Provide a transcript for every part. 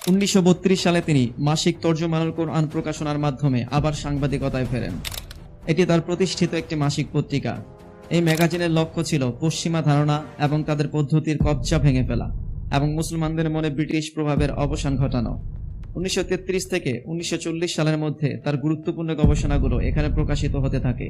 1932 সালে তিনি মাসিক তর্জমানুল কোরআন প্রকাশনার মাধ্যমে আবার সাংবাদিকতায় ফেরেন। এটি তার প্রতিষ্ঠিত একটি মাসিক পত্রিকা। এই ম্যাগাজিনের লক্ষ্য ছিল পশ্চিমা ধারণা এবং তাদের পদ্ধতির কবজা ভেঙে ফেলা এবং মুসলমানদের মনে ব্রিটিশ প্রভাবের অবসান ঘটানো। 1933 থেকে 1940 সালের মধ্যে তার গুরুত্বপূর্ণ গবেষণাগুলো এখানে প্রকাশিত হতে থাকে।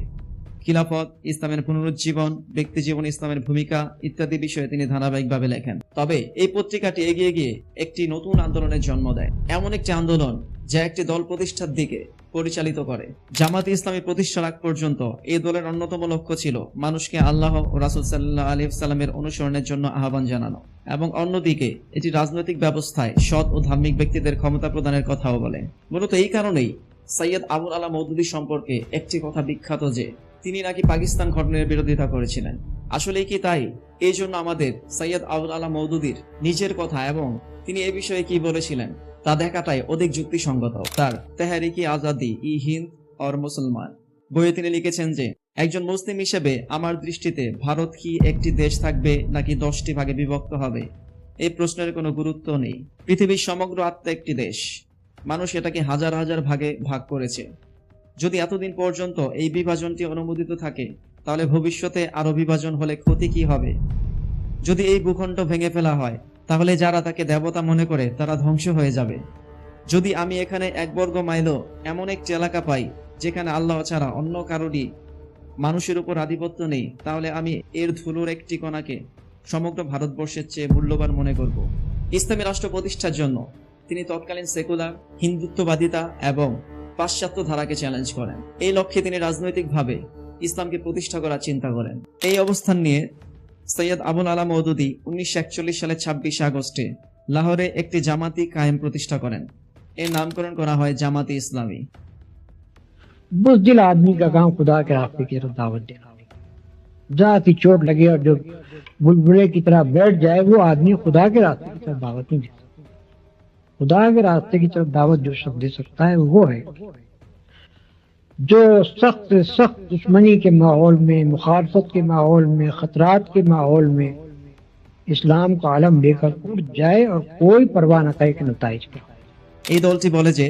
খিলাফত, ইসলামের পুনরুজ্জীবন, ব্যক্তিজীবন, ইসলামের ভূমিকা ইত্যাদি বিষয়ে তিনি ধারাবাহিকভাবে লেখেন। তবে এই পত্রিকাটি এগিয়ে গিয়ে একটি নতুন আন্দোলনের জন্ম দেয়, এমন একটি আন্দোলন যা একটি দল প্রতিষ্ঠার দিকে পরিচালিত করে। জামাতে ইসলামী প্রতিষ্ঠার আগ পর্যন্ত এই দলের অন্যতম লক্ষ্য ছিল মানুষকে আল্লাহ ও রাসূল সাল্লাল্লাহু আলাইহি ওয়াসাল্লামের অনুসরণের জন্য আহ্বান জানানো, এবং অন্যদিকে এটি রাজনৈতিক ব্যবস্থায় সৎ ও ধার্মিক ব্যক্তিদের ক্ষমতা প্রদানের কথাও বলে। মূলত এই কারণেই সৈয়দ আবুল আলা মওদুদী সম্পর্কে একটি কথা বিখ্যাত যে তিনি নাকি পাকিস্তান গঠনের বিরোধিতা করেছিলেন। আসলেই কি তাই? এই জন্য আমাদের সৈয়দ আবুল আলা মওদুদীর নিজের কথা এবং তিনি এ বিষয়ে কি বলেছিলেন তা দেখাটাই অধিক যুক্তিসঙ্গত। তার তেহরিকি আজাদি ই হিন্দ और মুসলমান বইয়ে তিনি লিখেছেন যে একজন মুসলিম হিসেবে আমার দৃষ্টিতে ভারত কি একটি দেশ থাকবে নাকি 10টি ভাগে বিভক্ত হবে এই প্রশ্নের কোনো গুরুত্ব নেই। পৃথিবীর সমগ্র আত্মা একটি দেশ, মানুষ এটাকে হাজার হাজার ভাগে ভাগ করেছে। যদি এতদিন পর্যন্ত এই বিভাজনটি অনুমোদিত থাকে তাহলে ভবিষ্যতে আরো বিভাজন হলে ক্ষতি কি হবে? যদি এই ভূখণ্ড ভেঙে ফেলা হয় তাহলে যারা তাকে দেবতা মনে করে তারা ধ্বংস হয়ে যাবে। যদি আমি এখানে 1 বর্গ মাইলও এমন একটি এলাকা পাই যেখানে আল্লাহ ছাড়া অন্য কারোরই মানুষের উপর আধিপত্য নেই, তাহলে আমি এর ধুলোর একটি কণাকে সমগ্র ভারতবর্ষের চেয়ে মূল্যবান মনে করব। ইসলামী রাষ্ট্র প্রতিষ্ঠার জন্য তিনি তৎকালীন সেকুলার, হিন্দুত্ববাদিতা এবং পাশ্চাত্য ধারাকে চ্যালেঞ্জ করেন। এই লক্ষ্যে তিনি রাজনৈতিকভাবে ইসলামকে প্রতিষ্ঠা করার চিন্তা করেন। এই অবস্থান নিয়ে সৈয়দ আবুল আলা মওদুদী 1941 সালের 26 আগস্টে লাহোরে একটি জামাতি কায়েম প্রতিষ্ঠা করেন। এর নামকরণ করা হয় জামাতে ইসলামী। बुज़दिल आदमी का काम खुदा के रास्ते की तरफ दावत देना। जहाँ की चोट लगे और जो बुलबुले की तरह बैठ जाए वो आदमी खुदा के रास्ते की तरफ दावत नहीं दे सकता। खुदा के रास्ते की तरफ दावत जो शख्स दे सकता है वो है जो सख्त सख्त दुश्मनी के माहौल में, मुखालफत के माहौल में, खतरात के माहौल में इस्लाम का आलम लेकर उठ जाए और कोई परवाह न करे कि नताइज क्या। এই দলটি বলে যে